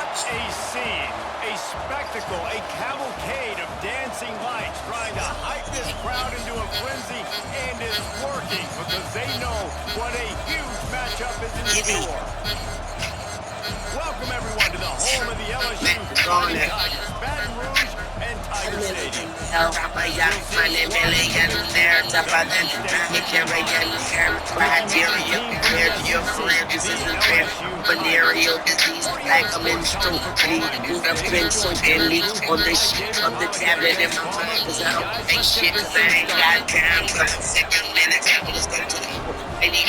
A scene, a spectacle, a cavalcade of dancing lights trying to hype this crowd into a frenzy, and it's working because they know what a huge matchup is in store. Welcome, everyone, to the home of the LSU Fighting Tigers, Baton Rouge and Tiger Stadium. Venereal disease, like a menstrual bleed. I've been so deadly on the shit of the tablet in my mind, cause I don't think shit, cause I ain't got time. For 2 minutes, I'm just gonna tell you, I need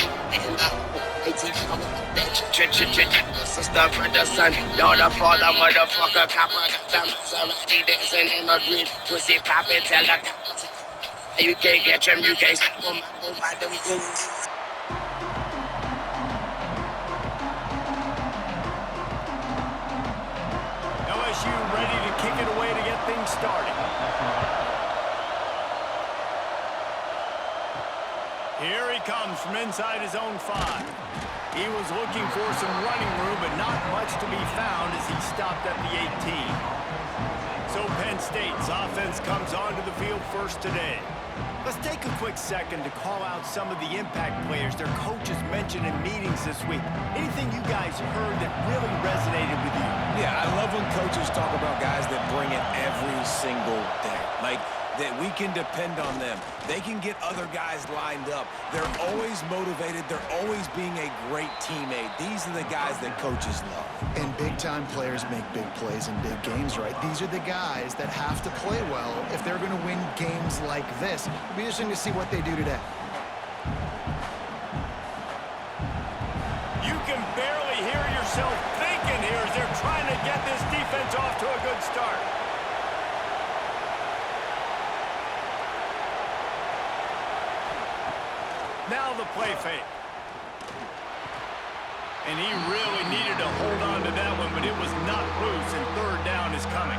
sister, brother, son, daughter, father, motherfucker, copper, goddamn, Maserati dancing in a grid, pussy poppin', tell her, you can't get them, you can't stop them, I them goons. LSU ready to kick it away to get things started. Here he comes from inside his own 5. He was looking for some running room, but not much to be found as he stopped at the 18. So Penn State's offense comes onto the field first today. Let's take a quick second to call out some of the impact players their coaches mentioned in meetings this week. Anything you guys heard that really resonated with you? Yeah, I love when coaches talk about guys that bring it every single day. Like, that we can depend on them. They can get other guys lined up. They're always motivated. They're always being a great teammate. These are the guys that coaches love. And big-time players make big plays in big games, right? These are the guys that have to play well if they're going to win games like this. It'll be interesting to see what they do today. You can barely hear yourself thinking here as they're trying to get this defense off to a good start. Now the play fake. And he really needed to hold on to that one, but it was not loose, and third down is coming.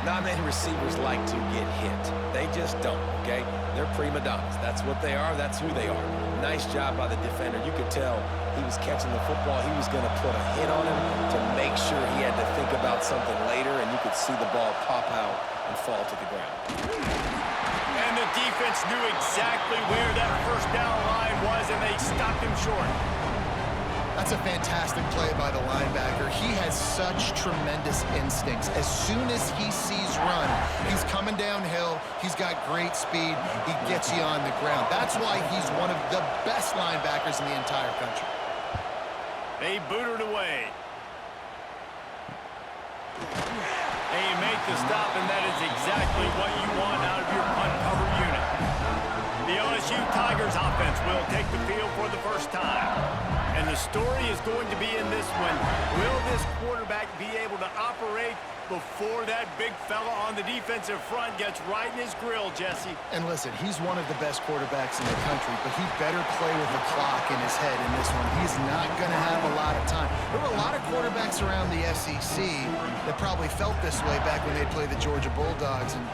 Not many receivers like to get hit. They just don't, okay? They're prima donnas. That's what they are. That's who they are. Nice job by the defender. You could tell he was catching the football. He was going to put a hit on him to make sure he had to think about something later, and you could see the ball pop out and fall to the ground. And the defense knew exactly where that first down line was, and they stopped him short. That's a fantastic play by the linebacker. He has such tremendous instincts. As soon as he sees run, he's coming downhill. He's got great speed. He gets you on the ground. That's why he's one of the best linebackers in the entire country. They booted away. They make the stop, and that is exactly what you want out of your punt cover unit. The LSU Tigers offense will take the field for the first time. And the story is going to be in this one. Will this quarterback be able to operate before that big fella on the defensive front gets right in his grill, Jesse? And listen, he's one of the best quarterbacks in the country, but he better play with the clock in his head in this one. He's not going to have a lot of time. There were a lot of quarterbacks around the SEC that probably felt this way back when they played the Georgia Bulldogs and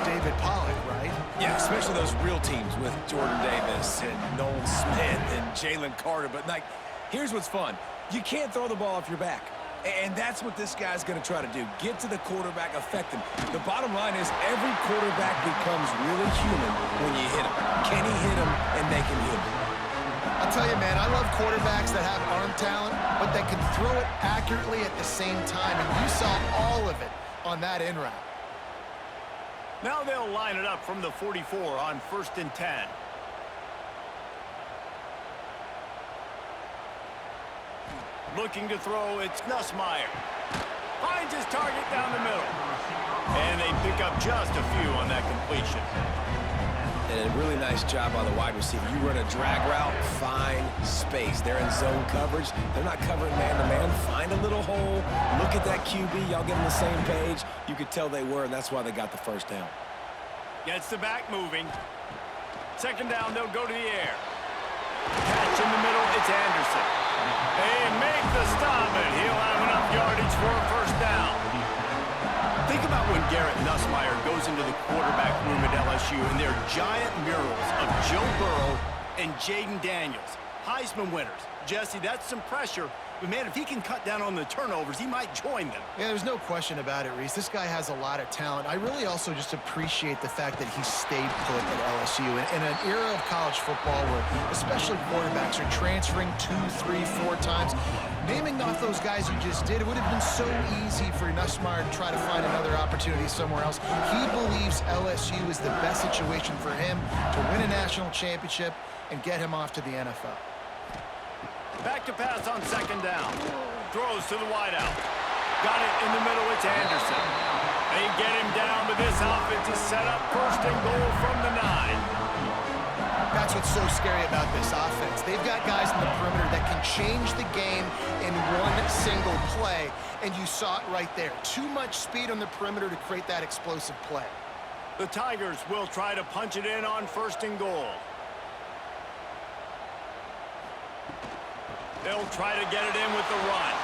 David Pollock, right? Yeah, especially those real teams with Jordan Davis and Nolan Smith and Jalen Carter. But, like, here's what's fun. You can't throw the ball off your back. And that's what this guy's going to try to do. Get to the quarterback, affect him. The bottom line is every quarterback becomes really human when you hit him. Can he hit him and make him human? I'll tell you, man, I love quarterbacks that have arm talent, but that can throw it accurately at the same time. And you saw all of it on that in route. Now they'll line it up from the 44 on 1st and 10. Looking to throw, it's Nussmeier. Finds his target down the middle. And they pick up just a few on that completion. And a really nice job by the wide receiver. You run a drag route, find space. They're in zone coverage. They're not covering man-to-man. Find a little hole. Look at that QB. Y'all get on the same page. You could tell they were, and that's why they got the first down. Gets the back moving. Second down, they'll go to the air. Catch in the middle, it's Anderson. They make the stop, and he'll have enough yardage for a first down. Think about when Garrett Nussmeier goes into the quarterback room at LSU, and there are giant murals of Joe Burrow and Jaden Daniels, Heisman winners. Jesse, that's some pressure, But, man, if he can cut down on the turnovers, he might join them. Yeah, there's no question about it, Reese. This guy has a lot of talent. I really also just appreciate the fact that he stayed put at LSU. In an era of college football where especially quarterbacks are transferring 2, 3, 4 times, naming off those guys you just did, it would have been so easy for Nussmeier to try to find another opportunity somewhere else. He believes LSU is the best situation for him to win a national championship and get him off to the NFL. Back to pass on second down. Throws to the wideout. Got it in the middle. It's Anderson. They get him down, but this offense is set up first and goal from the 9. That's what's so scary about this offense. They've got guys in the perimeter that can change the game in one single play, and you saw it right there. Too much speed on the perimeter to create that explosive play. The Tigers will try to punch it in on first and goal. They'll try to get it in with the run.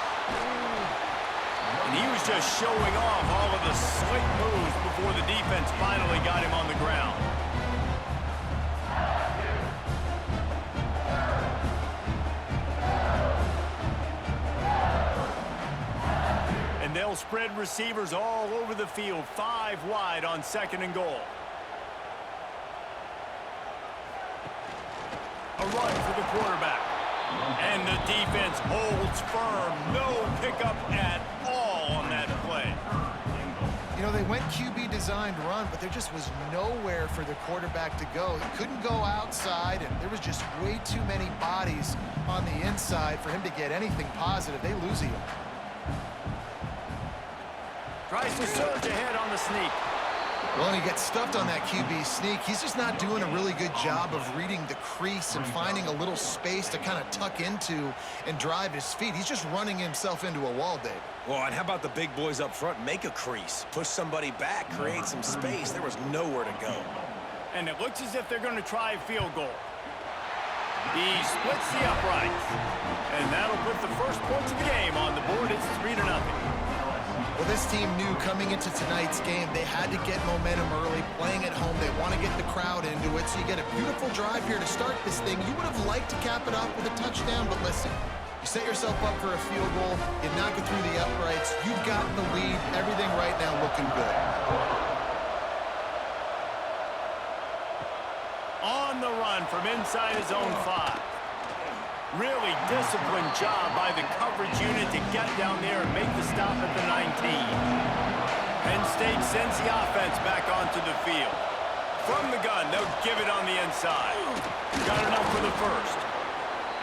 And he was just showing off all of the slick moves before the defense finally got him on the ground. And they'll spread receivers all over the field, 5 wide on second and goal. A run for the quarterback. And the defense holds firm. No pickup at all on that play. You know, they went QB designed run, but there just was nowhere for the quarterback to go. He couldn't go outside, and there was just way too many bodies on the inside for him to get anything positive. They lose him. Tries to surge ahead on the sneak. Well, and he gets stuffed on that QB sneak. He's just not doing a really good job of reading the crease and finding a little space to kind of tuck into and drive his feet. He's just running himself into a wall, David. Well, and how about the big boys up front? Make a crease, push somebody back, create some space. There was nowhere to go. And it looks as if they're going to try a field goal. He splits the uprights. And that'll put the first points of the game on the board. It's 3-0. Well, this team knew coming into tonight's game they had to get momentum early, playing at home. They want to get the crowd into it, so you get a beautiful drive here to start this thing. You would have liked to cap it off with a touchdown, but listen, you set yourself up for a field goal, you knock it through the uprights, you've got the lead, everything right now looking good. On the run from inside his own 5. Really disciplined job by the coverage unit to get down there and make the stop at the 19. Penn State sends the offense back onto the field. From the gun, they'll give it on the inside. Got enough for the first.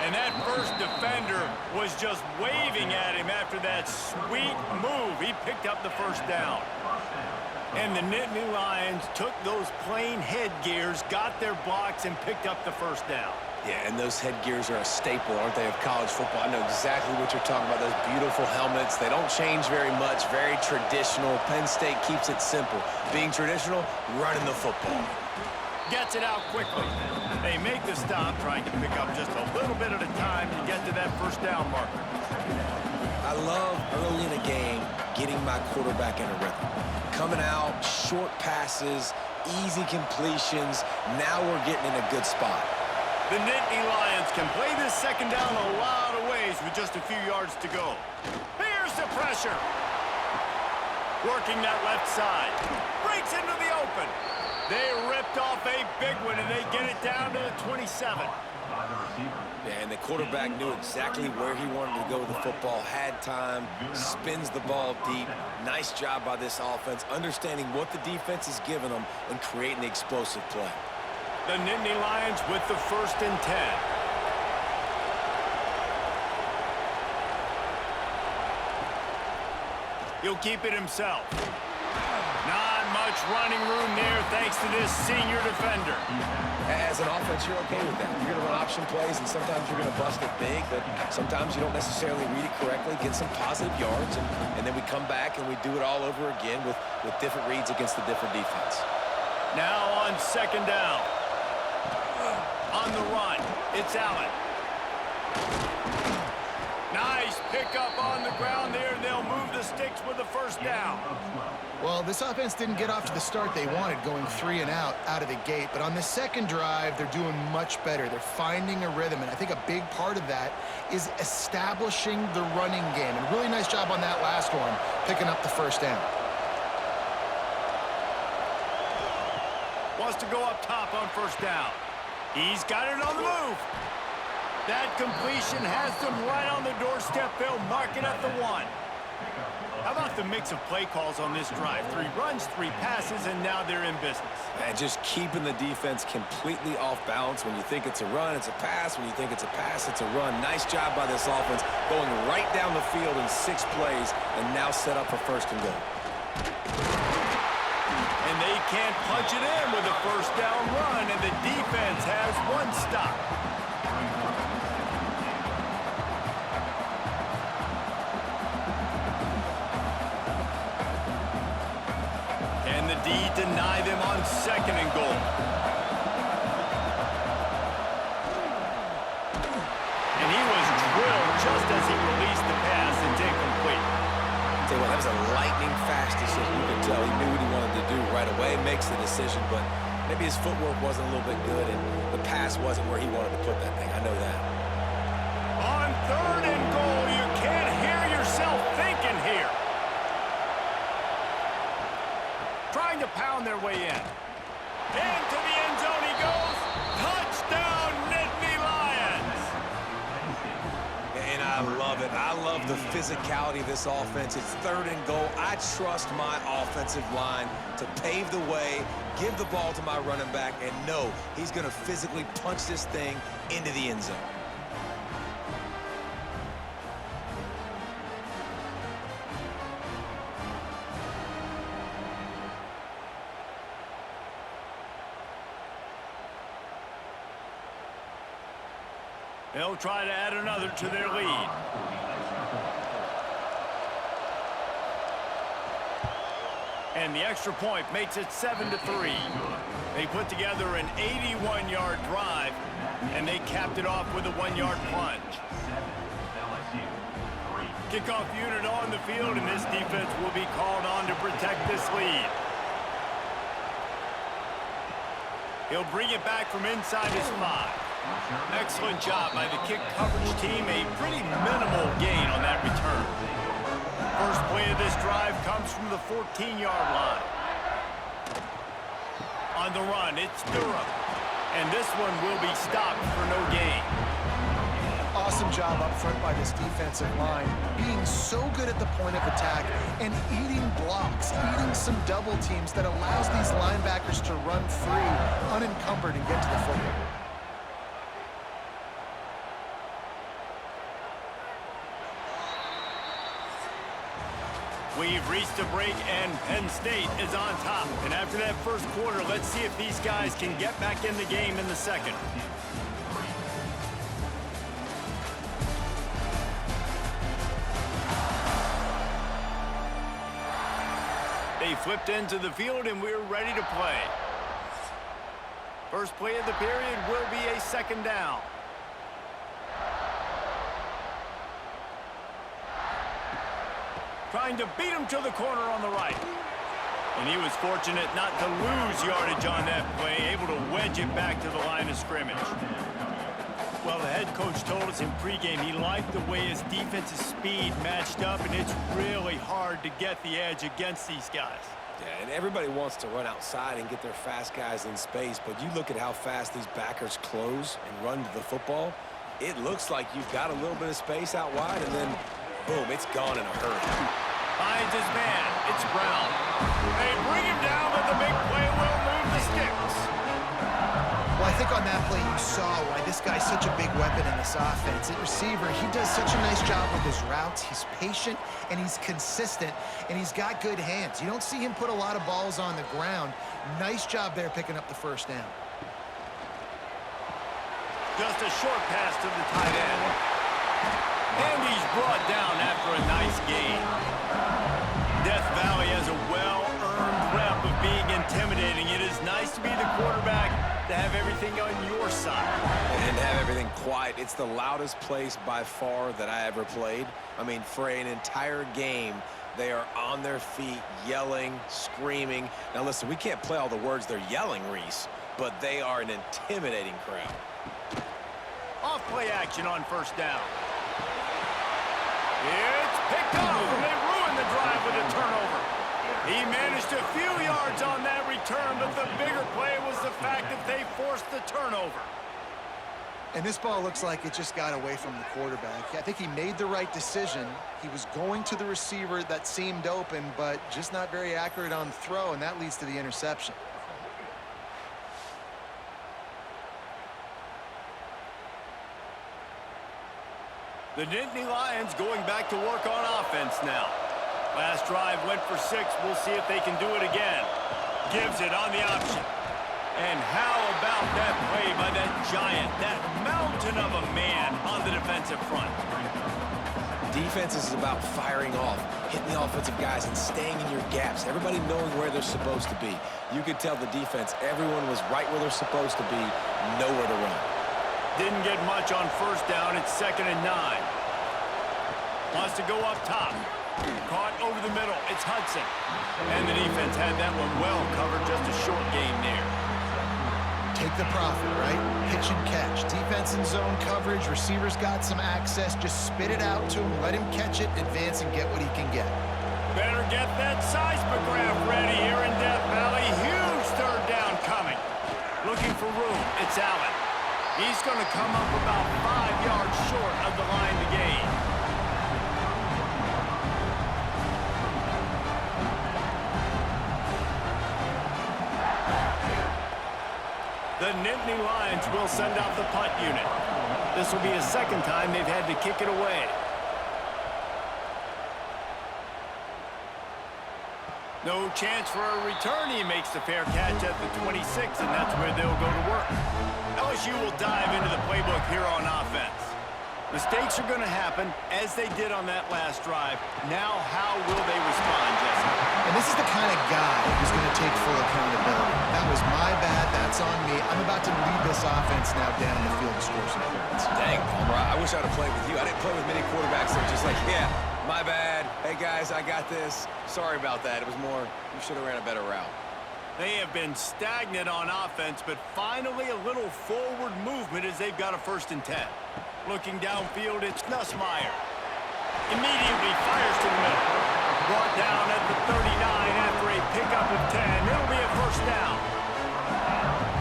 And that first defender was just waving at him after that sweet move. He picked up the first down. And the Nittany Lions took those plain headgears, got their blocks, and picked up the first down. Yeah, and those headgears are a staple, aren't they, of college football? I know exactly what you're talking about, those beautiful helmets. They don't change very much, very traditional. Penn State keeps it simple. Being traditional, running the football. Gets it out quickly. They make the stop, trying to pick up just a little bit at a time to get to that first down marker. I love early in a game getting my quarterback in a rhythm. Coming out, short passes, easy completions. Now we're getting in a good spot. The Nittany Lions can play this second down a lot of ways with just a few yards to go. Here's the pressure. Working that left side. Breaks into the open. They ripped off a big one, and they get it down to the 27. Yeah, and the quarterback knew exactly where he wanted to go with the football, had time, spins the ball deep. Nice job by this offense, understanding what the defense is giving them and creating the explosive play. The Nittany Lions with the 1st and 10. He'll keep it himself. Not much running room there thanks to this senior defender. As an offense, you're okay with that. You're going to run option plays, and sometimes you're going to bust it big, but sometimes you don't necessarily read it correctly, get some positive yards, and then we come back and we do it all over again with different reads against the different defense. Now on second down. On the run, it's Allen. Nice pickup on the ground there. They'll move the sticks with the first down. Well, this offense didn't get off to the start they wanted, going 3 and out of the gate. But on the second drive, they're doing much better. They're finding a rhythm, and I think a big part of that is establishing the running game. And really nice job on that last one, picking up the first down. Wants to go up top on first down. He's got it on the move. That completion has them right on the doorstep. They'll mark it at the 1. How about the mix of play calls on this drive? 3 runs, 3 passes, and now they're in business. And just keeping the defense completely off balance. When you think it's a run, it's a pass. When you think it's a pass, it's a run. Nice job by this offense, going right down the field in 6 plays, and now set up for first and goal. And they can't punch it in with a first down run, and the defense has 1 stop. Deny them on second and goal. And he was drilled just as he released the pass. It's incomplete. Tell you what, that was a lightning fast decision. You could tell he knew what he wanted to do right away. Makes the decision, but maybe his footwork wasn't a little bit good, and the pass wasn't where he wanted to put that thing. I know that. On third and goal, you can't hear yourself thinking here. Trying to pound their way in. Into the end zone he goes. Touchdown, Nittany Lions. And I love it. I love the physicality of this offense. It's third and goal. I trust my offensive line to pave the way, give the ball to my running back, and know he's going to physically punch this thing into the end zone. They'll try to add another to their lead. And the extra point makes it 7-3. They put together an 81-yard drive, and they capped it off with a 1-yard plunge. Kickoff unit on the field, and this defense will be called on to protect this lead. He'll bring it back from inside his 5. Excellent job by the kick coverage team. A pretty minimal gain on that return. First play of this drive comes from the 14-yard line. On the run, it's Durham. And this one will be stopped for no gain. Awesome job up front by this defensive line, being so good at the point of attack and eating blocks, eating some double teams that allows these linebackers to run free, unencumbered, and get to the football. We've reached a break, and Penn State is on top. And after that first quarter, let's see if these guys can get back in the game in the second. They flipped into the field, and we're ready to play. First play of the period will be a second down. Trying to beat him to the corner on the right. And he was fortunate not to lose yardage on that play, able to wedge it back to the line of scrimmage. Well, the head coach told us in pregame he liked the way his defensive speed matched up, and it's really hard to get the edge against these guys. Yeah, and everybody wants to run outside and get their fast guys in space, but you look at how fast these backers close and run to the football, it looks like you've got a little bit of space out wide, and then boom, it's gone in a hurry. Finds his man. It's Brown. They bring him down, but the big play will move the sticks. Well, I think on that play you saw why this guy's such a big weapon in this offense. At receiver, he does such a nice job with his routes. He's patient, and he's consistent, and he's got good hands. You don't see him put a lot of balls on the ground. Nice job there picking up the first down. Just a short pass to the tight end. And he's brought down after a nice gain. Death Valley has a well-earned rep of being intimidating. It is nice to be the quarterback, to have everything on your side. And to have everything quiet. It's the loudest place by far that I ever played. I mean, for an entire game, they are on their feet, yelling, screaming. Now, listen, we can't play all the words they're yelling, Reese, but they are an intimidating crowd. Off play action on first down. It's picked off, and they ruin the drive with a turnover. He managed a few yards on that return, but the bigger play was the fact that they forced the turnover. And this ball looks like it just got away from the quarterback. I think he made the right decision. He was going to the receiver that seemed open, but just not very accurate on the throw, and that leads to the interception. The Nittany Lions going back to work on offense now. Last drive went for 6. We'll see if they can do it again. Gives it on the option. And how about that play by that giant, that mountain of a man on the defensive front? Defense is about firing off, hitting the offensive guys, and staying in your gaps. Everybody knowing where they're supposed to be. You could tell the defense, everyone was right where they're supposed to be, nowhere to run. Didn't get much on first down. It's 2nd and 9. Wants to go up top. Caught over the middle. It's Hudson. And the defense had that one well covered. Just a short game there. Take the profit, right? Pitch and catch. Defense in zone coverage. Receivers got some access. Just spit it out to him. Let him catch it, advance, and get what he can get. Better get that seismograph ready here in Death Valley. Huge third down coming. Looking for room. It's Allen. He's going to come up about 5 yards short of the line to gain. The Nittany Lions will send out the punt unit. This will be the 2nd time they've had to kick it away. No chance for a return. He makes the fair catch at the 26, and that's where they'll go to work. LSU will dive into the playbook here on offense. Mistakes are going to happen, as they did on that last drive. Now, how will they respond, Jesse? And this is the kind of guy who's going to take full accountability. That was my bad. That's on me. I'm about to lead this offense now down the field to score some points. Dang, Palmer, I wish I'd have played with you. I didn't play with many quarterbacks that are just like, yeah, my bad. Hey, guys, I got this. Sorry about that. It was more, you should have ran a better route. They have been stagnant on offense, but finally a little forward movement as they've got a 1st and 10. Looking downfield, it's Nussmeier. Immediately fires to the middle. Brought down at the 39 after a pickup of 10. It'll be a 1st down.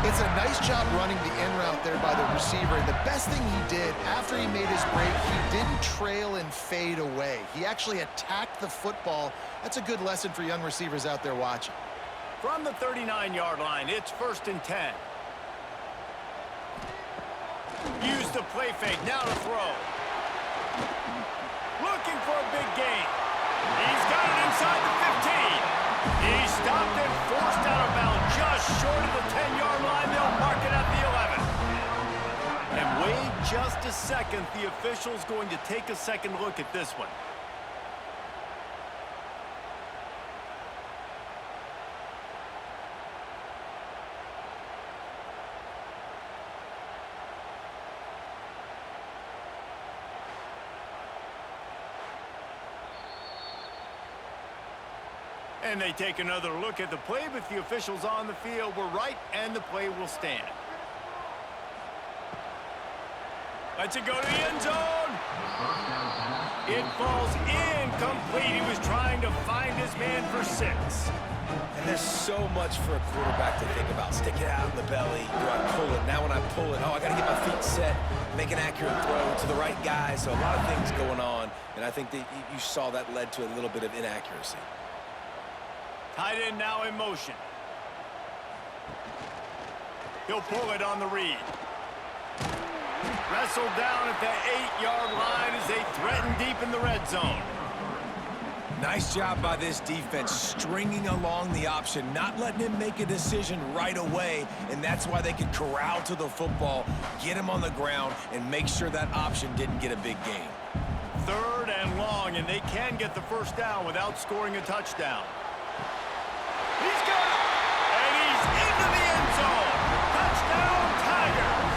It's a nice job running the in route there by the receiver. And the best thing he did after he made his break, he didn't trail and fade away. He actually attacked the football. That's a good lesson for young receivers out there watching. From the 39-yard line, it's 1st and 10. Use the play fake, now to throw. Looking for a big gain. He's got it inside the 15. He stopped and forced out of bounds just short of the 10-yard line. They'll mark it at the 11. And wait just a second. The official's going to take a second look at this one. And they take another look at the play, but the officials on the field were right, and the play will stand. Lets it go to the end zone. It falls incomplete. He was trying to find his man for 6. And there's so much for a quarterback to think about. Stick it out in the belly. Do I pull it? Now when I pull it, oh, I got to get my feet set, make an accurate throw to the right guy. So a lot of things going on, and I think that you saw that led to a little bit of inaccuracy. Tight end now in motion. He'll pull it on the read. Wrestled down at the 8-yard line as they threaten deep in the red zone. Nice job by this defense, stringing along the option, not letting him make a decision right away, and that's why they could corral to the football, get him on the ground, and make sure that option didn't get a big gain. 3rd and long, and they can get the 1st down without scoring a touchdown. He's got it, and he's into the end zone. Touchdown, Tigers.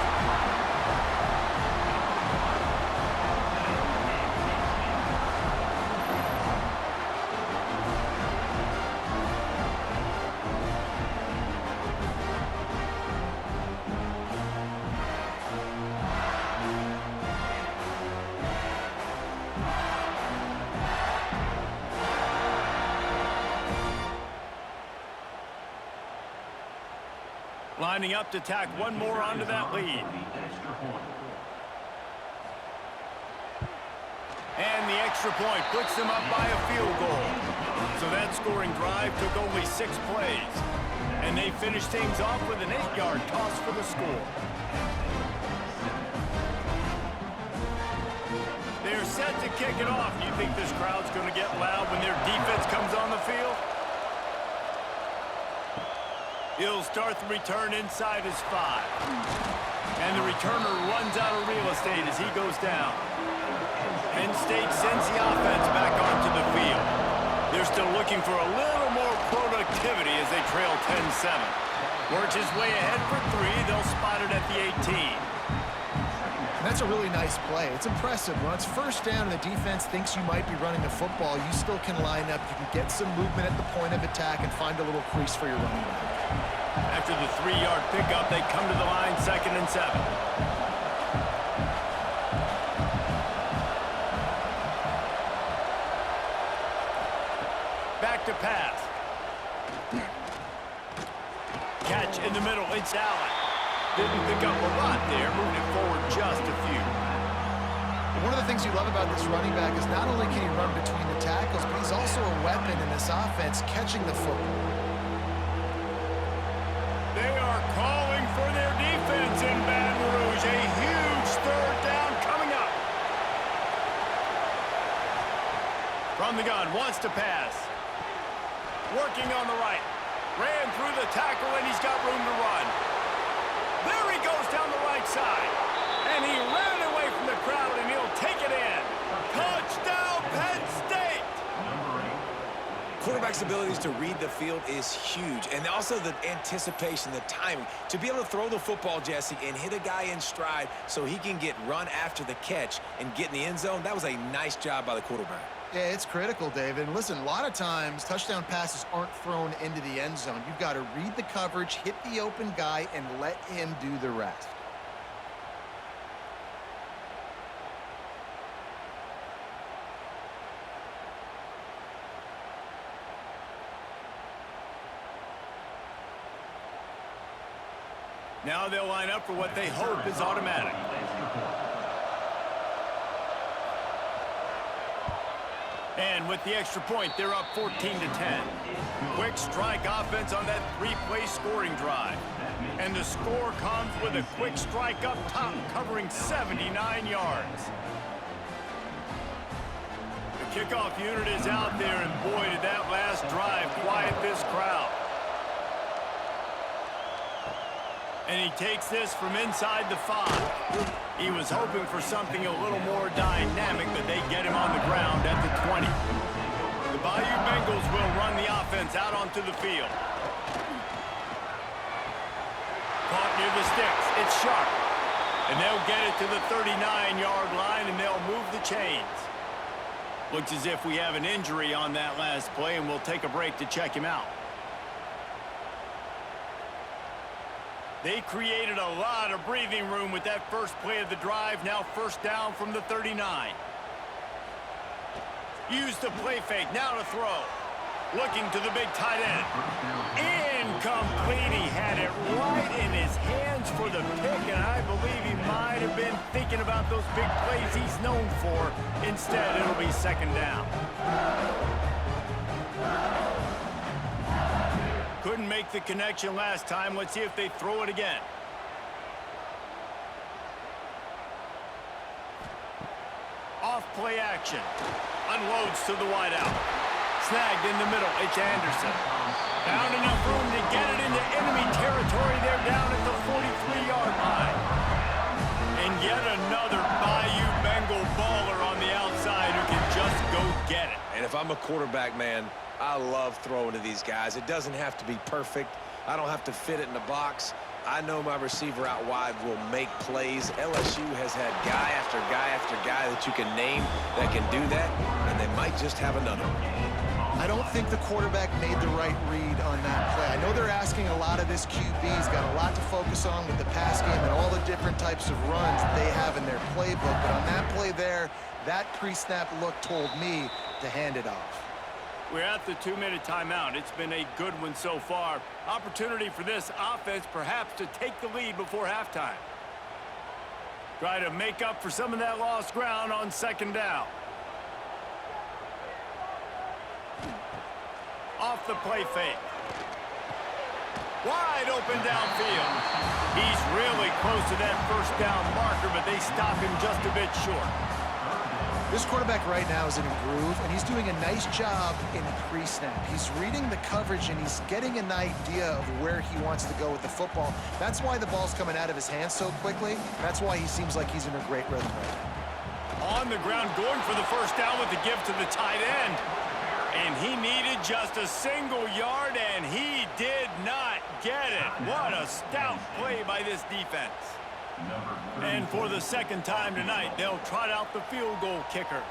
Lining up to tack one more onto that lead. And the extra point puts them up by a field goal. So that scoring drive took only 6 plays. And they finished things off with an 8-yard toss for the score. They're set to kick it off. Do you think this crowd's going to get loud when their defense comes on the field? He'll start the return inside his 5. And the returner runs out of real estate as he goes down. Penn State sends the offense back onto the field. They're still looking for a little more productivity as they trail 10-7. Works his way ahead for 3. They'll spot it at the 18. That's a really nice play. It's impressive. When it's first down and the defense thinks you might be running the football, you still can line up. You can get some movement at the point of attack and find a little crease for your running back. After the 3-yard pickup, they come to the line 2nd and 7. Back to pass. Catch in the middle. It's Allen. Didn't pick up a lot there. Moved it forward just a few. One of the things you love about this running back is not only can he run between the tackles, but he's also a weapon in this offense catching the football. They are calling for their defense in Baton Rouge. A huge 3rd down coming up. From the gun, wants to pass. Working on the right. Ran through the tackle, and he's got room to run. There he goes down the right side. And he ran away from the crowd, and he'll take it in. Touchdown, Penn State! Quarterback's abilities to read the field is huge, and also the anticipation, the timing. To be able to throw the football, Jesse, and hit a guy in stride so he can get run after the catch and get in the end zone, that was a nice job by the quarterback. Yeah, it's critical, David. And listen, a lot of times touchdown passes aren't thrown into the end zone. You've got to read the coverage, hit the open guy, and let him do the rest. Now they'll line up for what they hope is automatic. And with the extra point, they're up 14-10. Quick strike offense on that 3-play scoring drive. And the score comes with a quick strike up top, covering 79 yards. The kickoff unit is out there, and boy, did that last drive quiet this crowd. And he takes this from inside the 5. He was hoping for something a little more dynamic, but they get him on the ground at the 20. The Bayou Bengals will run the offense out onto the field. Caught near the sticks. It's sharp. And they'll get it to the 39-yard line, and they'll move the chains. Looks as if we have an injury on that last play, and we'll take a break to check him out. They created a lot of breathing room with that first play of the drive. Now 1st down from the 39. Used the play fake. Now to throw. Looking to the big tight end. Incomplete. He had it right in his hands for the pick, and I believe he might have been thinking about those big plays he's known for. Instead, it'll be 2nd down. Couldn't make the connection last time. Let's see if they throw it again. Off play action. Unloads to the wideout. Snagged in the middle. It's Anderson. Found enough room to get it into enemy territory. They're down at the 43-yard line. And yet another Bayou Bengal baller on the outside who can just go get it. And if I'm a quarterback, man, I love throwing to these guys. It doesn't have to be perfect. I don't have to fit it in the box. I know my receiver out wide will make plays. LSU has had guy after guy after guy that you can name that can do that, and they might just have another one. I don't think the quarterback made the right read on that play. I know they're asking a lot of this QB. He's got a lot to focus on with the pass game and all the different types of runs that they have in their playbook. But on that play there, that pre-snap look told me to hand it off. We're at the 2-minute timeout. It's been a good one so far. Opportunity for this offense perhaps to take the lead before halftime. Try to make up for some of that lost ground on second down. Off the play fake. Wide open downfield. He's really close to that first down marker, but they stop him just a bit short. This quarterback right now is in a groove, and he's doing a nice job in pre-snap. He's reading the coverage, and he's getting an idea of where he wants to go with the football. That's why the ball's coming out of his hands so quickly. That's why he seems like he's in a great rhythm right now. On the ground, going for the first down with the give to the tight end. And he needed just a single yard, and he did not get it. What a stout play by this defense. And for the second time tonight, they'll trot out the field goal kicker.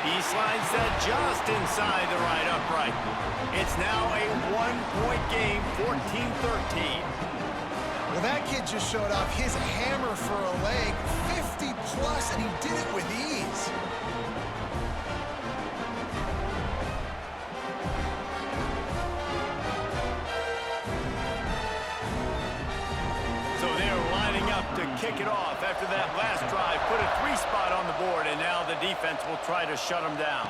He slides that just inside the right upright. It's now a 1-point game, 14-13. Well, that kid just showed off his hammer for a leg, 50-plus, and he did it with ease. So they're lining up to kick it off after that last drive. Put a 3-spot on the board, and now the defense will try to shut them down.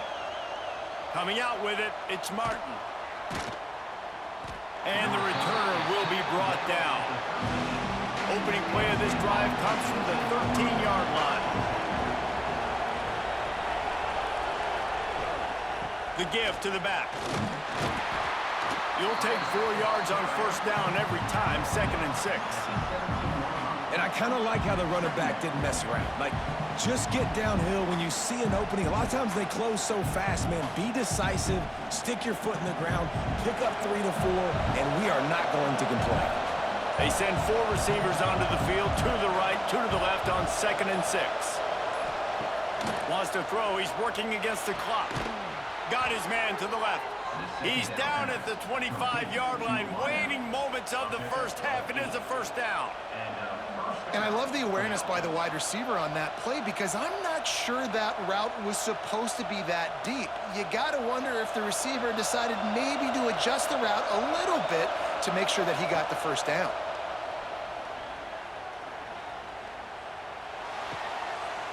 Coming out with it, it's Martin. And the returner will be brought down. Opening play of this drive comes from the 13-yard line. The give to the back. You'll take 4 yards on first down every time, 2nd and 6. And I kind of like how the running back didn't mess around. Like, just get downhill when you see an opening. A lot of times they close so fast, man. Be decisive, stick your foot in the ground, pick up 3 to 4, and we are not going to complain. They send 4 receivers onto the field, 2 to the right, 2 to the left on 2nd and 6. Wants to throw. He's working against the clock. Got his man to the left. He's down at the 25-yard line, waiting moments of the first half. It is a first down. And I love the awareness by the wide receiver on that play because I'm not sure that route was supposed to be that deep. You got to wonder if the receiver decided maybe to adjust the route a little bit to make sure that he got the first down.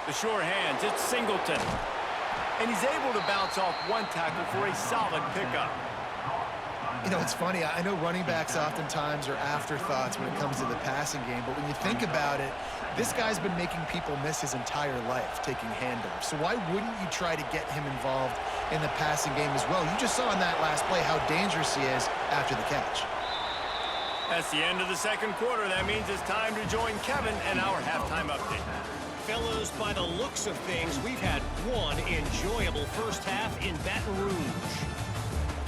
The sure hands, it's Singleton. And he's able to bounce off one tackle for a solid pickup. You know, it's funny. I know running backs oftentimes are afterthoughts when it comes to the passing game, but when you think about it, this guy's been making people miss his entire life taking handoffs. So why wouldn't you try to get him involved in the passing game as well? You just saw in that last play how dangerous he is after the catch. That's the end of the second quarter. That means it's time to join Kevin and our halftime update. Fellows, by the looks of things, we've had one enjoyable first half in Baton Rouge.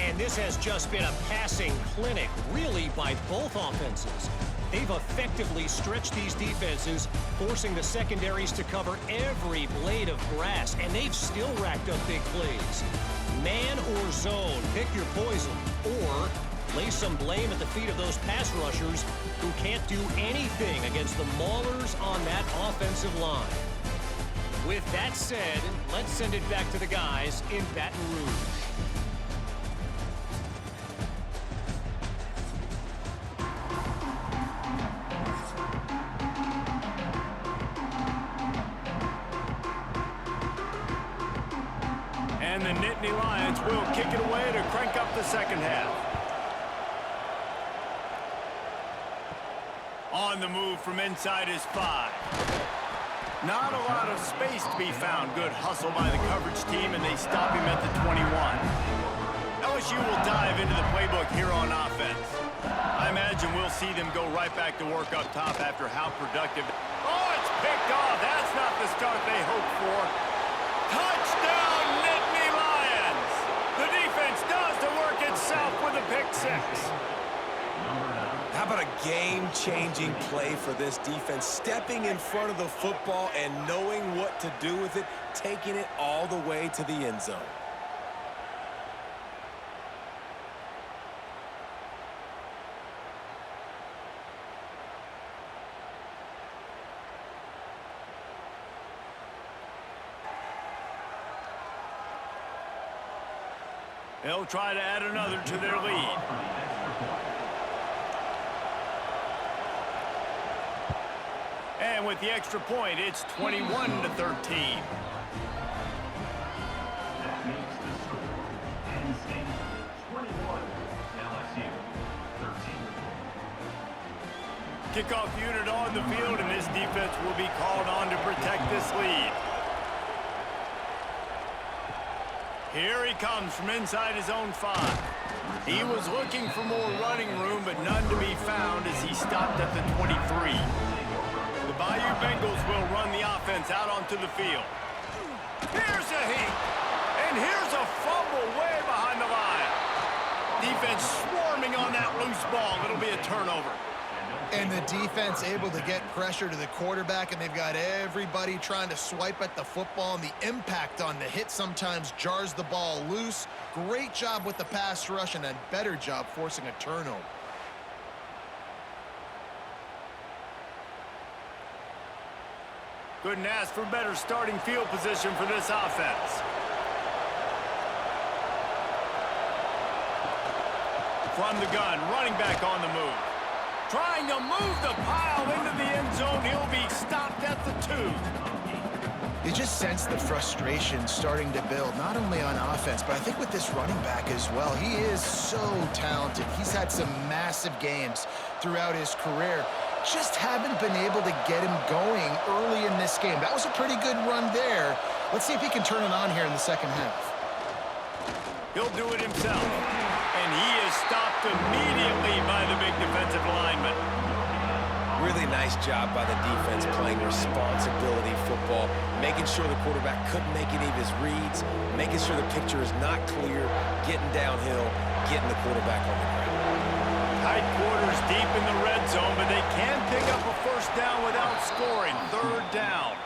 And this has just been a passing clinic, really, by both offenses. They've effectively stretched these defenses, forcing the secondaries to cover every blade of grass, and they've still racked up big plays. Man or zone, pick your poison, or lay some blame at the feet of those pass rushers who can't do anything against the maulers on that offensive line. With that said, let's send it back to the guys in Baton Rouge. And the Nittany Lions will kick it away to crank up the second half. On the move from inside is 5. Not a lot of space to be found. Good hustle by the coverage team, and they stop him at the 21. LSU will dive into the playbook here on offense. I imagine we'll see them go right back to work up top after how productive. Oh, it's picked off. That's not the start they hoped for. Touchdown, Nittany Lions! The defense does the work itself with a pick 6. How about a game-changing play for this defense? Stepping in front of the football and knowing what to do with it, taking it all the way to the end zone. They'll try to add another to their lead. And with the extra point, it's 21-13. Kickoff unit on the field, and this defense will be called on to protect this lead. Here he comes from inside his own 5. He was looking for more running room, but none to be found as he stopped at the 23. The Bayou Bengals will run the offense out onto the field. Here's a heat, and here's a fumble way behind the line. Defense swarming on that loose ball. It'll be a turnover. And the defense able to get pressure to the quarterback, and they've got everybody trying to swipe at the football, and the impact on the hit sometimes jars the ball loose. Great job with the pass rush, and a better job forcing a turnover. Couldn't ask for better starting field position for this offense. From the gun, running back on the move. Trying to move the pile into the end zone. He'll be stopped at the 2. You just sense the frustration starting to build, not only on offense, but I think with this running back as well. He is so talented. He's had some massive games throughout his career. Just haven't been able to get him going early in this game. That was a pretty good run there. Let's see if he can turn it on here in the second half. He'll do it himself. And he is stopped immediately by the big defensive lineman. Really nice job by the defense playing responsibility football, making sure the quarterback couldn't make any of his reads, making sure the picture is not clear, getting downhill, getting the quarterback on the ground. Tight quarters deep in the red zone, but they can pick up a first down without scoring. 3rd down.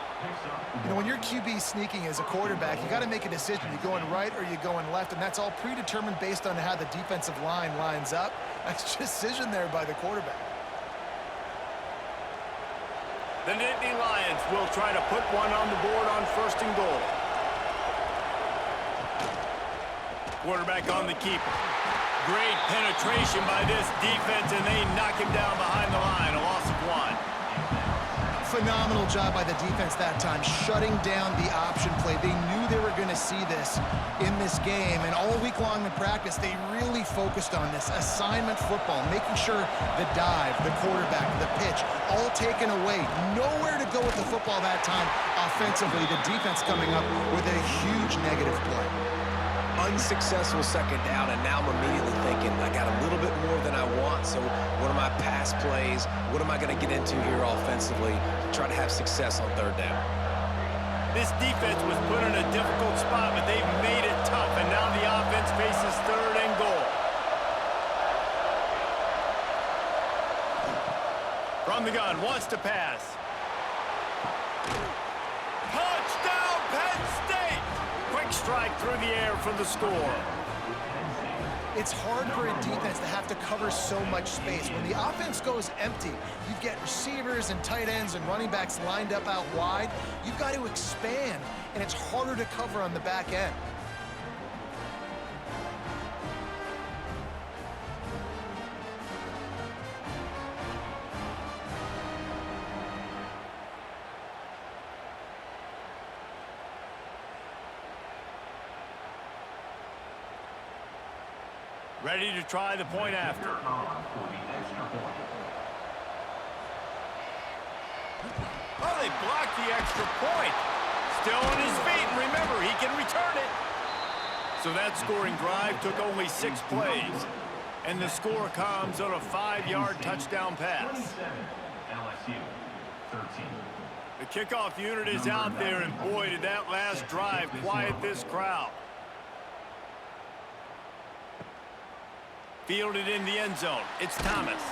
You know, when your QB sneaking as a quarterback, you got to make a decision. You going right or you going left, and that's all predetermined based on how the defensive line lines up. That's decision there by the quarterback. The Nittany Lions will try to put one on the board on 1st and goal. Quarterback on the keeper. Great penetration by this defense, and they knock him down behind the line. A loss of 1. Phenomenal job by the defense that time, shutting down the option play. They knew they were going to see this in this game, and all week long in practice, they really focused on this assignment football, making sure the dive, the quarterback, the pitch, all taken away. Nowhere to go with the football that time offensively. The defense coming up with a huge negative play. Unsuccessful 2nd down, and now I'm immediately thinking, I got a little bit more than I want, so what are my pass plays? What am I going to get into here offensively to try to have success on 3rd down? This defense was put in a difficult spot, but they've made it tough, and now the offense faces 3rd and goal. From the gun, wants to pass. Touchdown, Penn State! Quick strike through the air for the score. It's hard for a defense to have to cover so much space. When the offense goes empty, you get receivers and tight ends and running backs lined up out wide. You've got to expand, and it's harder to cover on the back end. Ready to try the point after. Oh, they blocked the extra point. Still on his feet, and remember, he can return it. So that scoring drive took only 6 plays. And the score comes on a 5-yard touchdown pass. LSU, 13. The kickoff unit is out there, and boy, did that last drive quiet this crowd. Fielded in the end zone. It's Thomas.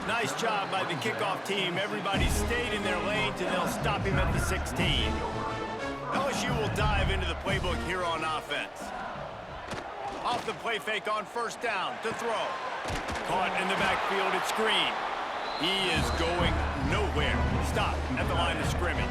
Nice job by the kickoff team. Everybody stayed in their lanes, and they'll stop him at the 16. LSU will dive into the playbook here on offense. Off the play fake on 1st down to throw. Caught in the backfield at screen. He is going nowhere. Stop at the line of scrimmage.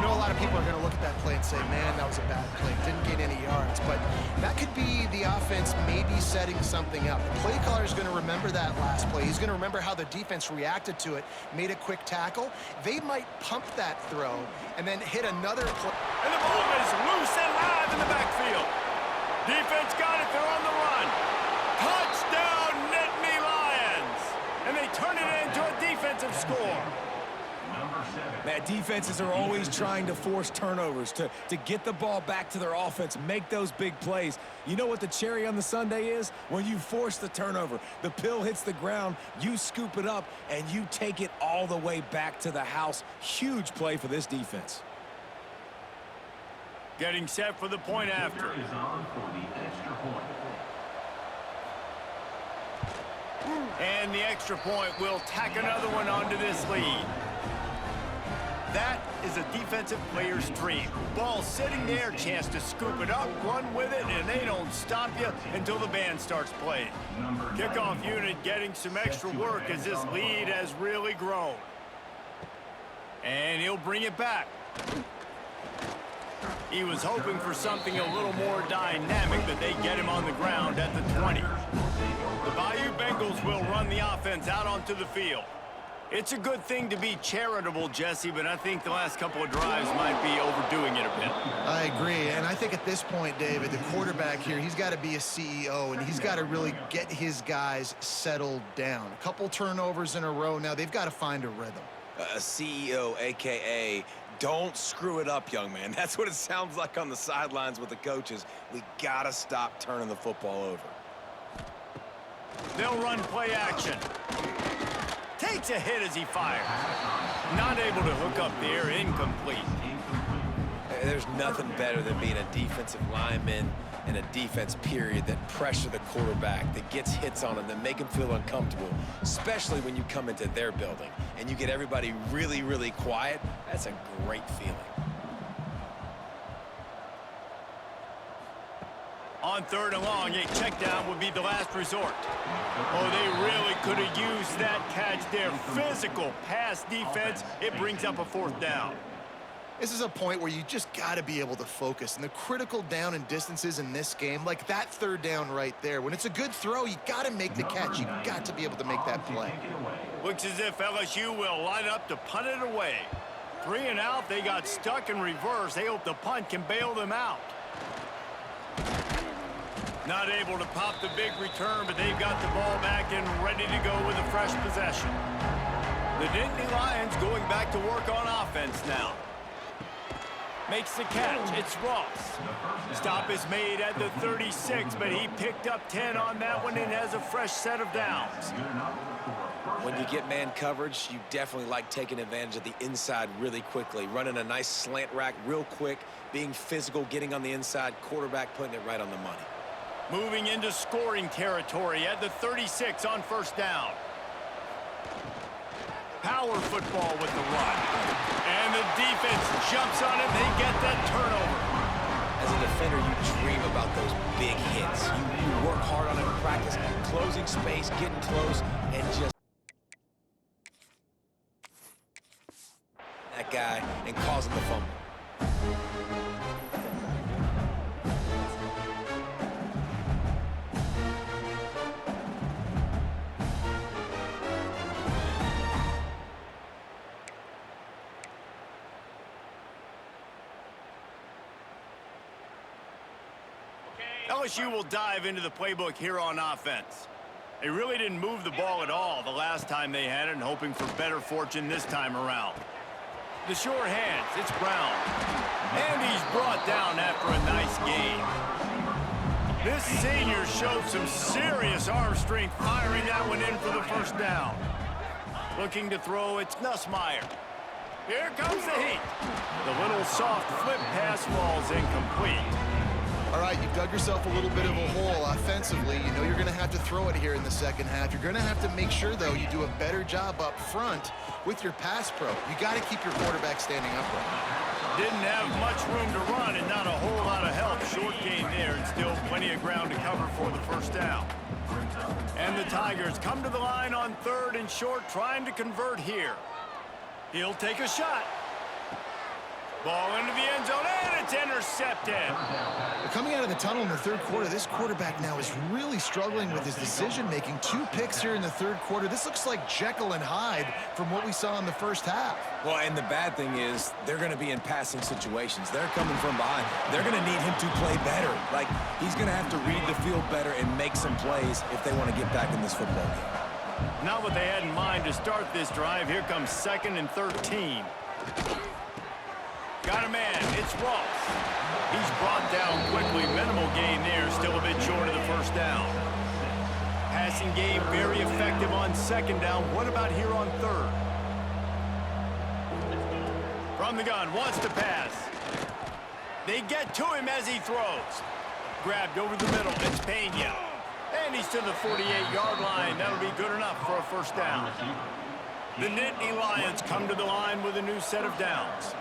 know a lot of people are going to look at that play and say, man, that was a bad play. Didn't gain any yards. But that could be the offense maybe setting something up. The play caller is going to remember that last play. He's going to remember how the defense reacted to it, made a quick tackle. They might pump that throw and then hit another play. And the ball is loose and live in the backfield. Defense got it. They're on the run. Touchdown, Nittany Lions. And they turn it into a defensive score. Man, defenses are always trying to force turnovers to get the ball back to their offense, make those big plays. You know what the cherry on the sundae is? When you force the turnover, the pill hits the ground, you scoop it up, and you take it all the way back to the house. Huge play for this defense. Getting set for the point after. Is on for the extra point. And the extra point will tack another one onto this lead. That is a defensive player's dream. Ball sitting there, chance to scoop it up, run with it, and they don't stop you until the band starts playing. Kickoff unit getting some extra work as this lead has really grown. And he'll bring it back. He was hoping for something a little more dynamic, but they get him on the ground at the 20. The Bayou Bengals will run the offense out onto the field. It's a good thing to be charitable, Jesse, but I think the last couple of drives might be overdoing it a bit. I agree, and I think at this point, David, the quarterback here, he's got to be a CEO, and he's got to really get his guys settled down. A couple turnovers in a row now. They've got to find a rhythm. A CEO, a.k.a. don't screw it up, young man. That's what it sounds like on the sidelines with the coaches. We got to stop turning the football over. They'll run play action. Takes a hit as he fires. Not able to hook up there, incomplete. There's nothing better than being a defensive lineman and a defense period that pressure the quarterback, that gets hits on him, that make him feel uncomfortable, especially when you come into their building and you get everybody really, really quiet. That's a great feeling. On 3rd and long, a check down would be the last resort. Oh, they really could have used that catch there. Physical pass defense. It brings up a 4th down. This is a point where you just got to be able to focus. And the critical down and distances in this game, like that 3rd down right there, when it's a good throw, you got to make the catch. You got to be able to make that play. Looks as if LSU will line up to punt it away. 3 and out, they got stuck in reverse. They hope the punt can bail them out. Not able to pop the big return, but they've got the ball back and ready to go with a fresh possession. The Nittany Lions going back to work on offense now. Makes the catch. It's Ross. Stop is made at the 36, but he picked up 10 on that one and has a fresh set of downs. When you get man coverage, you definitely like taking advantage of the inside really quickly, running a nice slant rack real quick, being physical, getting on the inside, quarterback putting it right on the money. Moving into scoring territory at the 36 on 1st down. Power football with the run. And the defense jumps on it. They get that turnover. As a defender, you dream about those big hits. You work hard on it in practice, closing space, getting close, and just that guy and causing the fumble. LSU will dive into the playbook here on offense. They really didn't move the ball at all the last time they had it, and hoping for better fortune this time around. The sure hands, it's Brown. And he's brought down after a nice gain. This senior showed some serious arm strength firing that one in for the 1st down. Looking to throw, it's Nussmeier. Here comes the heat. The little soft flip pass falls incomplete. All right, you've dug yourself a little bit of a hole offensively. You know you're going to have to throw it here in the 2nd half. You're going to have to make sure, though, you do a better job up front with your pass pro. You got to keep your quarterback standing upright. Didn't have much room to run and not a whole lot of help. Short gain there and still plenty of ground to cover for the 1st down. And the Tigers come to the line on 3rd and short, trying to convert here. He'll take a shot. Ball into the end zone, and it's intercepted. Coming out of the tunnel in the third quarter, this quarterback now is really struggling with his decision-making. 2 picks here in the third quarter. This looks like Jekyll and Hyde from what we saw in the first half. Well, and the bad thing is they're going to be in passing situations. They're coming from behind. They're going to need him to play better. Like, he's going to have to read the field better and make some plays if they want to get back in this football game. Not what they had in mind to start this drive. Here comes 2nd and 13. Got a man. It's Ross. He's brought down quickly. Minimal gain there. Still a bit short of the first down. Passing game very effective on 2nd down. What about here on 3rd? From the gun. Wants to pass. They get to him as he throws. Grabbed over the middle. It's Pena. And he's to the 48-yard line. That'll be good enough for a first down. The Nittany Lions come to the line with a new set of downs.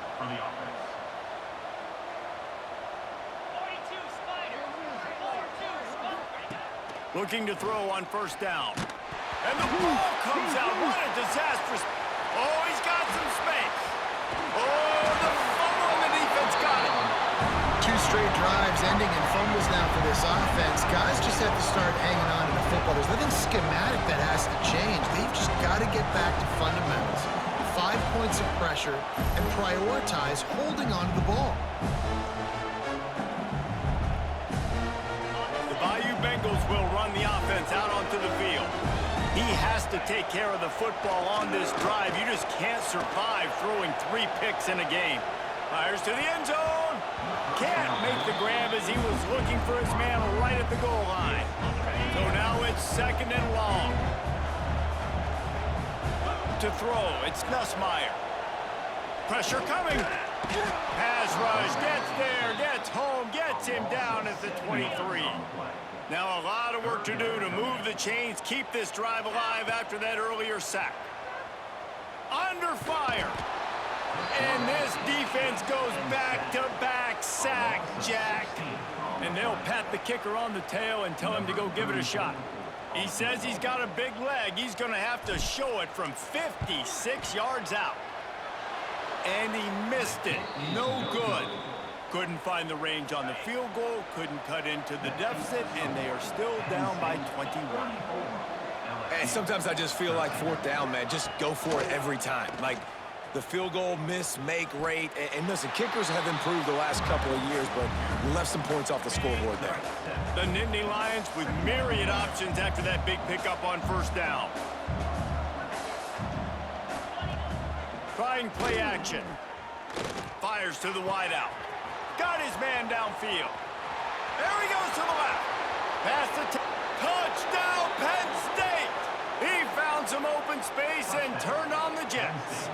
Looking to throw on first down. And the ball comes out. What a disastrous. Oh, he's got some space. Oh, the fumble, and the defense got it. 2 straight drives ending in fumbles now for this offense. Guys just have to start hanging on to the football. There's nothing schematic that has to change. They've just got to get back to fundamentals. 5 points of pressure and prioritize holding on to the ball. The Bayou Bengals will run the offense out onto the field. He has to take care of the football on this drive. You just can't survive throwing 3 picks in a game. Fires to the end zone. Can't make the grab as he was looking for his man right at the goal line. So now it's 2nd and long. To throw, it's Nussmeier. Pressure coming. Pass rush, gets there, gets home, gets him down at the 23. Now a lot of work to do to move the chains, keep this drive alive after that earlier sack. Under fire. And this defense goes back-to-back sack, Jack. And they'll pat the kicker on the tail and tell him to go give it a shot. He says he's got a big leg. He's going to have to show it from 56 yards out. And he missed it. No good. Couldn't find the range on the field goal, couldn't cut into the deficit, and they are still down by 21. And sometimes I just feel like 4th down, man. Just go for it every time. Like, the field goal miss-make rate. And listen, kickers have improved the last couple of years, but left some points off the scoreboard there. The Nittany Lions with myriad options after that big pickup on first down. Trying play action. Fires to the wideout. Got his man downfield. There he goes to the left. Pass the touchdown, Penn State. He found some open space and turned on the Jets.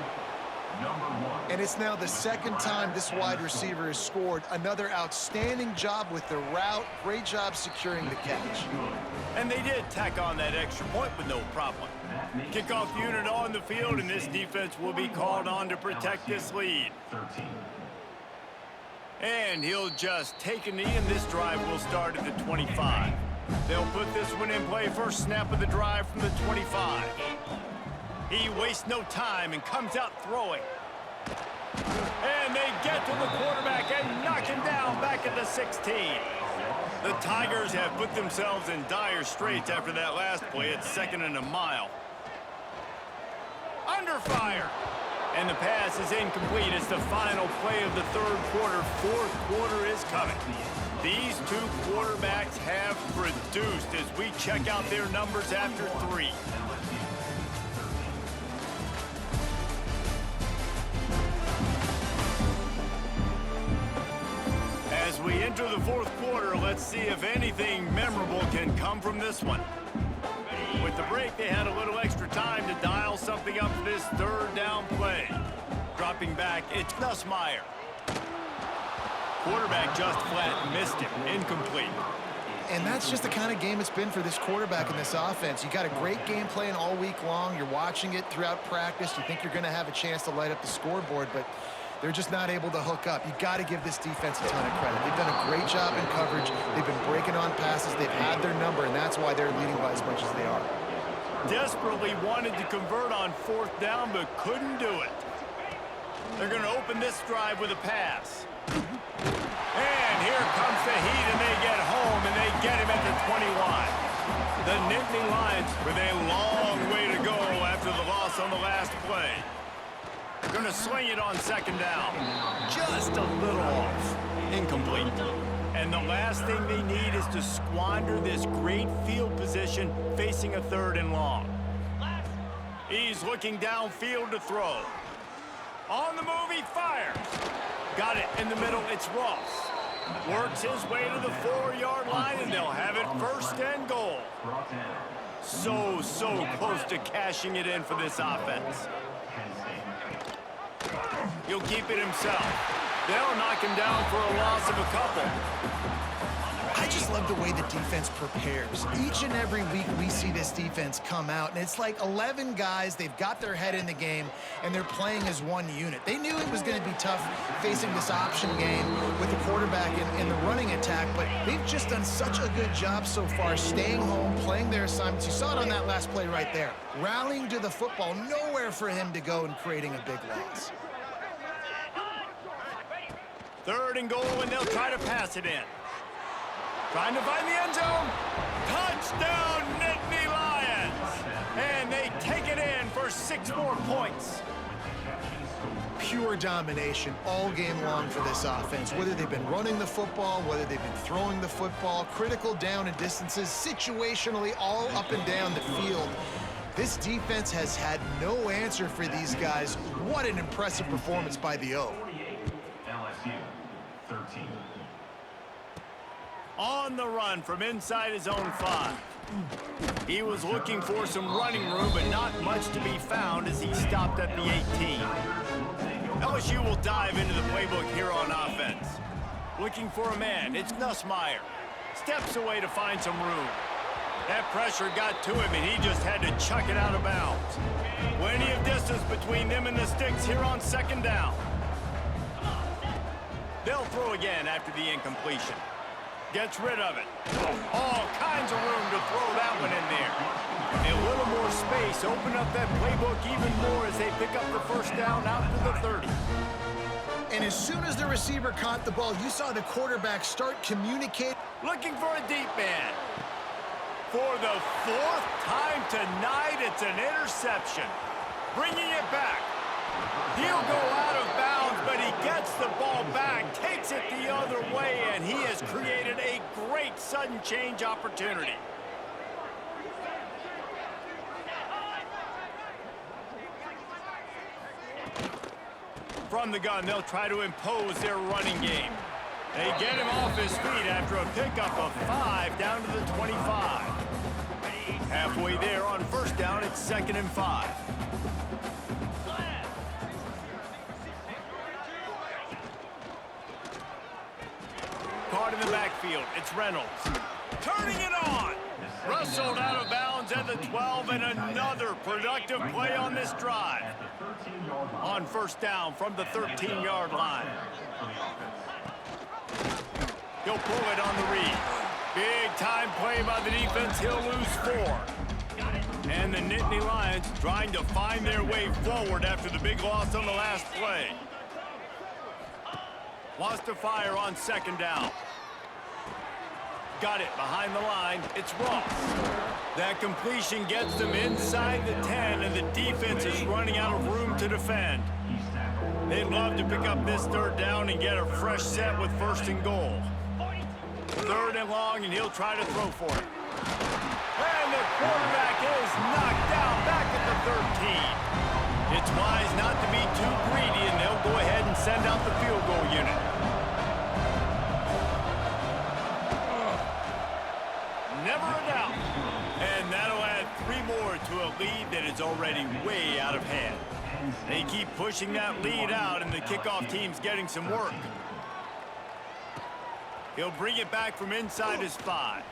And it's now the 2nd time this wide receiver has scored. Another outstanding job with the route. Great job securing the catch. And they did tack on that extra point with no problem. Kickoff unit on the field, and this defense will be called on to protect this lead. And he'll just take a knee, and this drive will start at the 25. They'll put this one in play first snap of the drive from the 25. He wastes no time and comes out throwing. And they get to the quarterback and knock him down back at the 16. The Tigers have put themselves in dire straits after that last play. It's 2nd and a mile. Under fire. And the pass is incomplete. It's the final play of the 3rd quarter. 4th quarter is coming. These 2 quarterbacks have produced as we check out their numbers after 3. As we enter the 4th quarter, let's see if anything memorable can come from this one. With the break, they had a little extra time to dial something up for this 3rd down play. Dropping back, it's Nussmeier. Quarterback just flat missed him. Incomplete. And that's just the kind of game it's been for this quarterback in this offense. You got a great game plan all week long. You're watching it throughout practice. You think you're going to have a chance to light up the scoreboard, but they're just not able to hook up. You got to give this defense a ton of credit. They've done a great job in coverage. They've been breaking on passes. They've had their number, and that's why they're leading by as much as they are. Desperately wanted to convert on 4th down, but couldn't do it. They're going to open this drive with a pass. And here comes the heat, and they get home, and they get him at the 21. The Nittany Lions with a long way to go after the loss on the last play. Going to swing it on second down. Just a little off. Incomplete. And the last thing they need is to squander this great field position facing a 3rd and long. He's looking downfield to throw. On the move, he fires. Got it in the middle, it's Ross. Works his way to the 4-yard line, and they'll have it 1st and goal. So close to cashing it in for this offense. He'll keep it himself. They'll knock him down for a loss of a couple. I just love the way the defense prepares. Each and every week we see this defense come out, and it's like 11 guys. They've got their head in the game, and they're playing as one unit. They knew it was going to be tough facing this option game with the quarterback in the running attack, but they've just done such a good job so far staying home, playing their assignments. You saw it on that last play right there. Rallying to the football, nowhere for him to go and creating a big loss. 3rd and goal, and they'll try to pass it in. Trying to find the end zone. Touchdown, Nittany Lions. And they take it in for 6 more points. Pure domination all game long for this offense. Whether they've been running the football, whether they've been throwing the football, critical down and distances, situationally all up and down the field. This defense has had no answer for these guys. What an impressive performance by the O. 48, LSU, 13. On the run from inside his own 5. He was looking for some running room, but not much to be found as he stopped at the 18. LSU will dive into the playbook here on offense. Looking for a man, it's Nussmeier. Steps away to find some room. That pressure got to him, and he just had to chuck it out of bounds. Plenty of distance between them and the sticks here on 2nd down. They'll throw again after the incompletion. Gets rid of it. All kinds of room to throw that one in there. A little more space, open up that playbook even more as they pick up the 1st down out to the 30. And as soon as the receiver caught the ball, you saw the quarterback start communicating. Looking for a deep man. For the 4th time tonight, it's an interception. Bringing it back. He'll go out of bounds, but he gets the ball back, takes it the other way, and he has created a great sudden change opportunity. From the gun, they'll try to impose their running game. They get him off his feet after a pickup of 5 down to the 25. Halfway there on 1st down, it's 2nd and 5. Caught in the backfield, it's Reynolds. Turning it on! Rustled out of bounds at the 12, and another productive play on this drive. On 1st down from the 13-yard line. He'll pull it on the read. Big time play by the defense, he'll lose 4. And the Nittany Lions trying to find their way forward after the big loss on the last play. Lost to fire on 2nd down. Got it behind the line. It's Ross. That completion gets them inside the 10, and the defense is running out of room to defend. They'd love to pick up this 3rd down and get a fresh set with 1st and goal. 3rd and long, and he'll try to throw for it. And the quarterback is knocked down back at the 13. It's wise not to be too greedy, and they'll go ahead and send out the field goal unit. Never a doubt. And that'll add 3 more to a lead that is already way out of hand. They keep pushing that lead out, and the kickoff team's getting some work. He'll bring it back from inside his 5.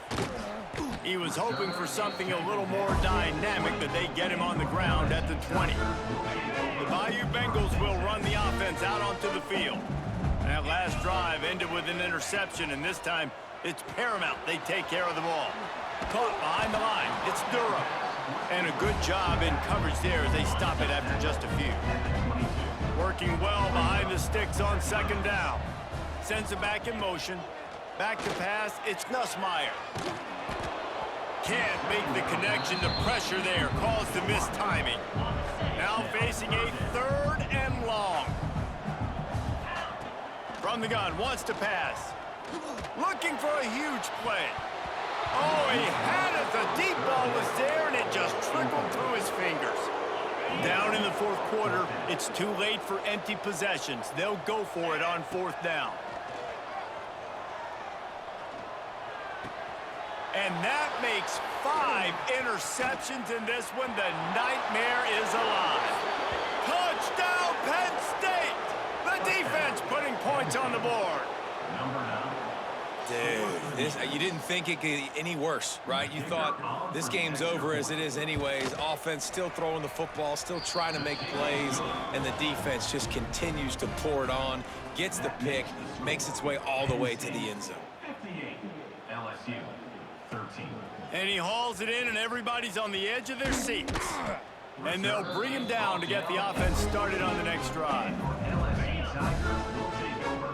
He was hoping for something a little more dynamic, but they get him on the ground at the 20. The Bayou Bengals will run the offense out onto the field. That last drive ended with an interception, and this time it's paramount they take care of the ball. Caught behind the line, it's Durham. And a good job in coverage there as they stop it after just a few. Working well behind the sticks on second down. Sends it back in motion. Back to pass, it's Nussmeier. Can't make the connection to pressure there. Caused the missed timing. Now facing a 3rd and long. From the gun, wants to pass. Looking for a huge play. Oh, he had it. The deep ball was there, and it just trickled through his fingers. Down in the 4th quarter, it's too late for empty possessions. They'll go for it on 4th down. And that makes 5 interceptions in this one. The nightmare is alive. Touchdown, Penn State! The defense putting points on the board. Dude, you didn't think it could get any worse, right? You thought this game's over as it is anyways. Offense still throwing the football, still trying to make plays, and the defense just continues to pour it on, gets the pick, makes its way all the way to the end zone. 58, LSU, 13. And he hauls it in, and everybody's on the edge of their seats. And they'll bring him down to get the offense started on the next drive. LSU Tigers will take over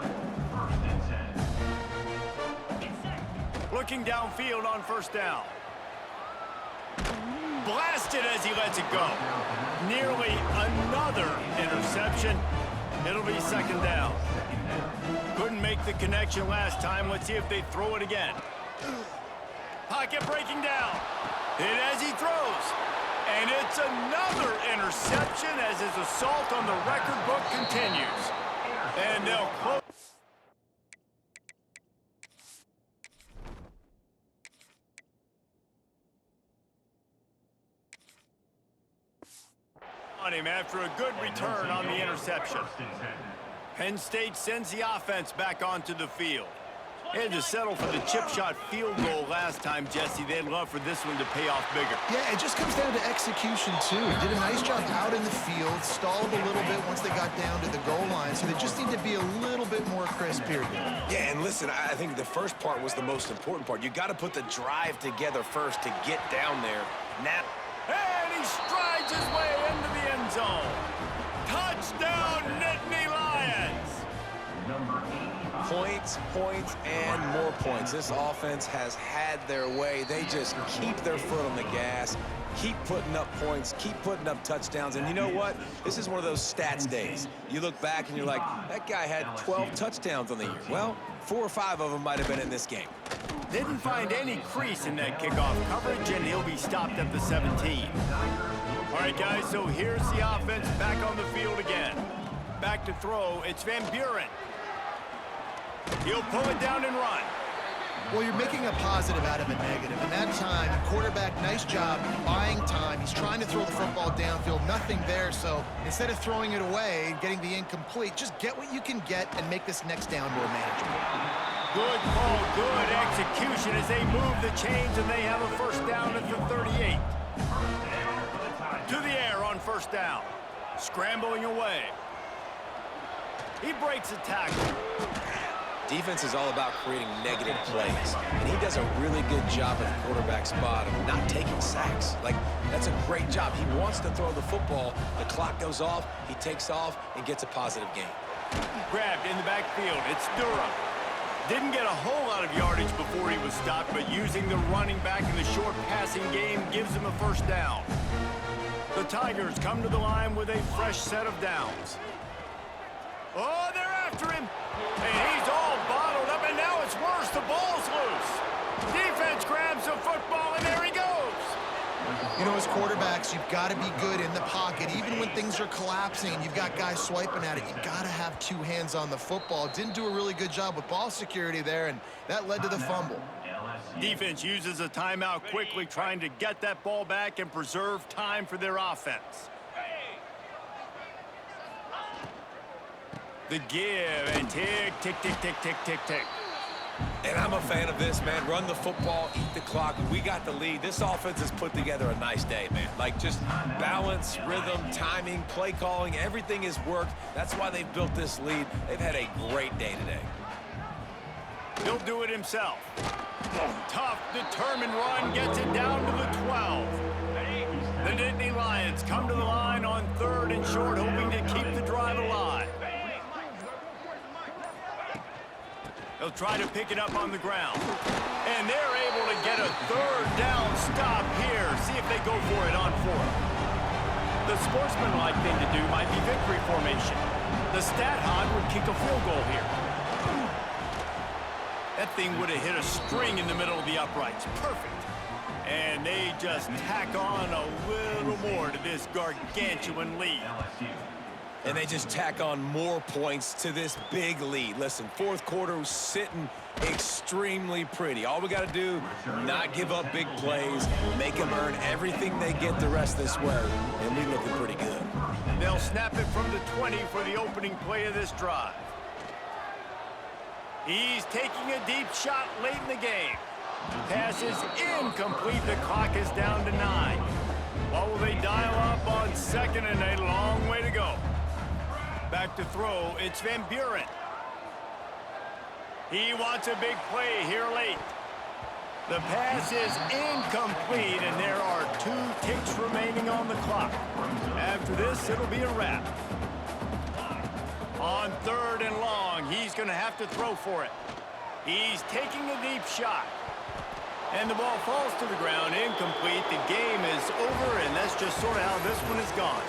1st and 10. Looking downfield on 1st down. Blasted as he lets it go. Nearly another interception. It'll be 2nd down. Couldn't make the connection last time. Let's see if they throw it again. Pocket breaking down. Hit as he throws. And it's another interception as his assault on the record book continues. And they'll close. On him after a good return on the interception. Penn State sends the offense back onto the field. They had to settle for the chip shot field goal last time, Jesse. They'd love for this one to pay off bigger. Yeah, it just comes down to execution, too. Did a nice job out in the field, stalled a little bit once they got down to the goal line, so they just need to be a little bit more crisp here. Yeah, and listen, I think the first part was the most important part. You got to put the drive together first to get down there. Now, and he strides his way into the end zone. Touchdown, Nittany Lions! Number 85. Points, and more points. This offense has had their way. They just keep their foot on the gas, keep putting up points, keep putting up touchdowns. And you know what? This is one of those stats days. You look back and you're like, that guy had 12 touchdowns on the year. Well, 4 or 5 of them might have been in this game. Didn't find any crease in that kickoff coverage, and he'll be stopped at the 17. All right, guys, so here's the offense back on the field again. Back to throw, it's Van Buren. He'll pull it down and run. Well, you're making a positive out of a negative. And that time, quarterback, nice job buying time. He's trying to throw the football downfield, nothing there. So instead of throwing it away, getting the incomplete, just get what you can get and make this next down more manageable. Good call, good execution as they move the chains, and they have a 1st down at the 38. To the air on 1st down. Scrambling away. He breaks a tackle. Defense is all about creating negative plays, and he does a really good job at the quarterback spot of not taking sacks. Like, that's a great job. He wants to throw the football. The clock goes off, he takes off, and gets a positive gain. Grabbed in the backfield. It's Durham. Didn't get a whole lot of yardage before he was stopped, but using the running back in the short passing game gives him a 1st down. The Tigers come to the line with a fresh set of downs. Oh, they're after him. And he's all bottled up, and now it's worse. The ball's loose. Defense grabs the football, and there he goes. You know, as quarterbacks, you've got to be good in the pocket. Even when things are collapsing, you've got guys swiping at it. You've got to have 2 hands on the football. Didn't do a really good job with ball security there, and that led to the fumble. Defense uses a timeout quickly, trying to get that ball back and preserve time for their offense. The give, and tick, tick, tick, tick, tick, tick, tick. And I'm a fan of this, man. Run the football, eat the clock. We got the lead. This offense has put together a nice day, man. Like, just balance, rhythm, timing, play calling, everything has worked. That's why they've built this lead. They've had a great day today. He'll do it himself. Tough, determined run, gets it down to the 12. The Nittany Lions come to the line on 3rd and short, hoping to keep the drive alive. They'll try to pick it up on the ground. And they're able to get a 3rd down stop here. See if they go for it on 4th. The sportsmanlike thing to do might be victory formation. The stat hog would kick a field goal here. That thing would have hit a string in the middle of the uprights. Perfect. And they just tack on a little more to this gargantuan lead. LSU. And they just tack on more points to this big lead. Listen, 4th quarter was sitting extremely pretty. All we got to do, not give up big plays, make them earn everything they get the rest of this way, and we're looking pretty good. They'll snap it from the 20 for the opening play of this drive. He's taking a deep shot late in the game. Pass is incomplete. The clock is down to 9. What will they dial up on 2nd and a long way to go? Back to throw, it's Van Buren. He wants a big play here late. The pass is incomplete, and there are 2 ticks remaining on the clock. After this, it'll be a wrap. On 3rd and long, he's going to have to throw for it. He's taking a deep shot. And the ball falls to the ground, incomplete. The game is over, and that's just sort of how this one is gone.